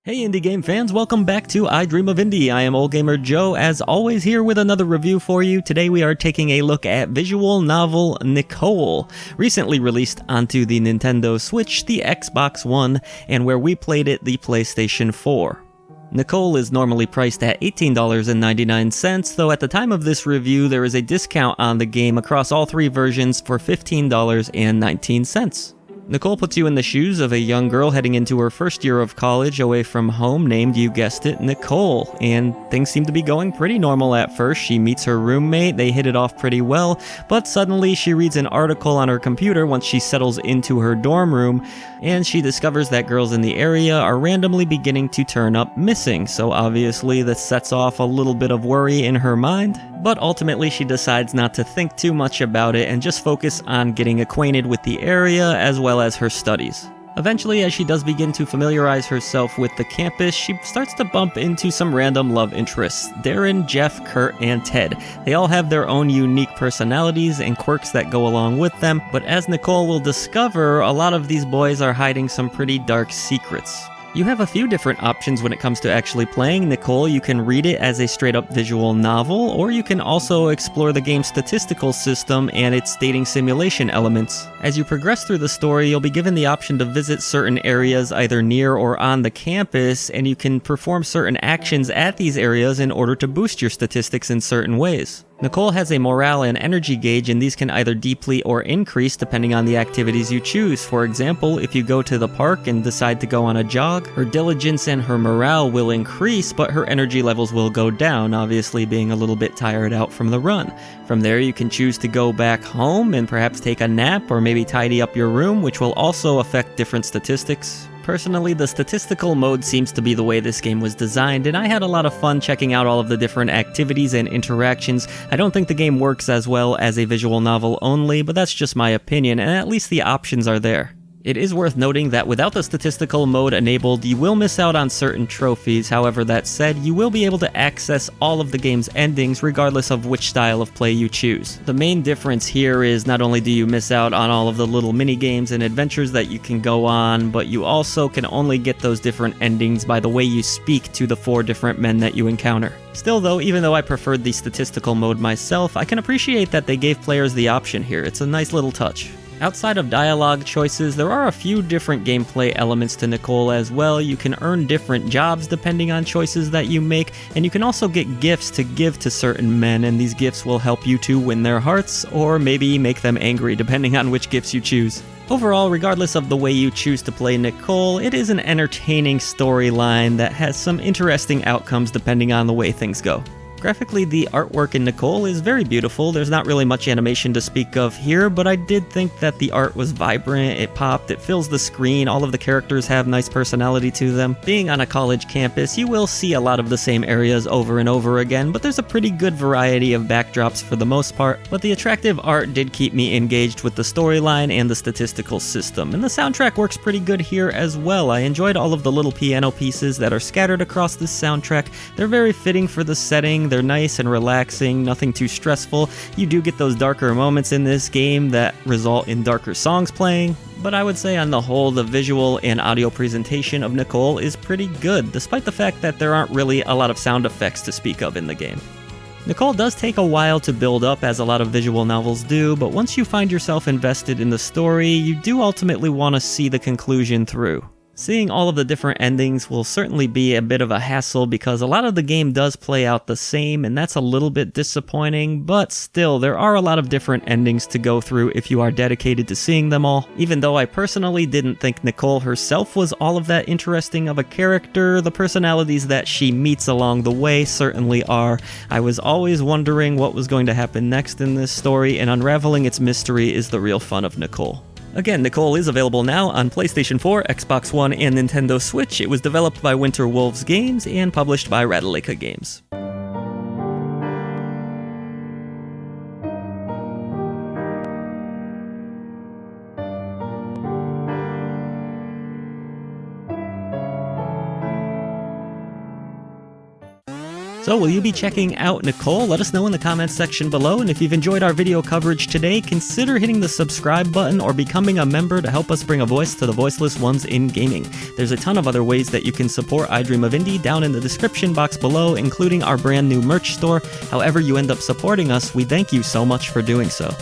Hey indie game fans, welcome back to I Dream of Indie. I am Old Gamer Joe, as always here with another review for you. Today we are taking a look at visual novel Nicole, recently released onto the Nintendo Switch, the Xbox One, and where we played it, the PlayStation 4. Nicole is normally priced at $18.99, though at the time of this review there is a discount on the game across all three versions for $15.19. Nicole puts you in the shoes of a young girl heading into her first year of college away from home named, you guessed it, Nicole, and things seem to be going pretty normal at first. She meets her roommate, they hit it off pretty well, but suddenly she reads an article on her computer once she settles into her dorm room, and she discovers that girls in the area are randomly beginning to turn up missing, so obviously this sets off a little bit of worry in her mind, but ultimately she decides not to think too much about it and just focus on getting acquainted with the area as well as her studies. Eventually, as she does begin to familiarize herself with the campus, she starts to bump into some random love interests. Darren, Jeff, Kurt, and Ted. They all have their own unique personalities and quirks that go along with them, but as Nicole will discover, a lot of these boys are hiding some pretty dark secrets. You have a few different options when it comes to actually playing Nicole. You can read it as a straight-up visual novel, or you can also explore the game's statistical system and its dating simulation elements. As you progress through the story, you'll be given the option to visit certain areas either near or on the campus, and you can perform certain actions at these areas in order to boost your statistics in certain ways. Nicole has a morale and energy gauge, and these can either deplete or increase depending on the activities you choose. For example, if you go to the park and decide to go on a jog, her diligence and her morale will increase, but her energy levels will go down, obviously being a little bit tired out from the run. From there, you can choose to go back home and perhaps take a nap or maybe tidy up your room, which will also affect different statistics. Personally, the statistical mode seems to be the way this game was designed, and I had a lot of fun checking out all of the different activities and interactions. I don't think the game works as well as a visual novel only, but that's just my opinion, and at least the options are there. It is worth noting that without the statistical mode enabled, you will miss out on certain trophies. However, that said, you will be able to access all of the game's endings regardless of which style of play you choose. The main difference here is not only do you miss out on all of the little mini games and adventures that you can go on, but you also can only get those different endings by the way you speak to the 4 different men that you encounter. Still though, even though I preferred the statistical mode myself, I can appreciate that they gave players the option here. It's a nice little touch. Outside of dialogue choices, there are a few different gameplay elements to Nicole as well. You can earn different jobs depending on choices that you make, and you can also get gifts to give to certain men, and these gifts will help you to win their hearts, or maybe make them angry, depending on which gifts you choose. Overall, regardless of the way you choose to play Nicole, it is an entertaining storyline that has some interesting outcomes depending on the way things go. Graphically, the artwork in Nicole is very beautiful. There's not really much animation to speak of here, but I did think that the art was vibrant, it popped, it fills the screen, all of the characters have nice personality to them. Being on a college campus, you will see a lot of the same areas over and over again, but there's a pretty good variety of backdrops for the most part. But the attractive art did keep me engaged with the storyline and the statistical system, and the soundtrack works pretty good here as well. I enjoyed all of the little piano pieces that are scattered across this soundtrack. They're very fitting for the setting. They're nice and relaxing, nothing too stressful. You do get those darker moments in this game that result in darker songs playing, but I would say on the whole, the visual and audio presentation of Nicole is pretty good, despite the fact that there aren't really a lot of sound effects to speak of in the game. Nicole does take a while to build up, as a lot of visual novels do, but once you find yourself invested in the story, you do ultimately want to see the conclusion through. Seeing all of the different endings will certainly be a bit of a hassle because a lot of the game does play out the same, and that's a little bit disappointing, but still, there are a lot of different endings to go through if you are dedicated to seeing them all. Even though I personally didn't think Nicole herself was all of that interesting of a character, the personalities that she meets along the way certainly are. I was always wondering what was going to happen next in this story, and unraveling its mystery is the real fun of Nicole. Again, Nicole is available now on PlayStation 4, Xbox One, and Nintendo Switch. It was developed by Winter Wolves Games and published by Ratalaika Games. So will you be checking out Nicole? Let us know in the comments section below, and if you've enjoyed our video coverage today, consider hitting the subscribe button or becoming a member to help us bring a voice to the voiceless ones in gaming. There's a ton of other ways that you can support I Dream of Indie down in the description box below, including our brand new merch store. However you end up supporting us, we thank you so much for doing so.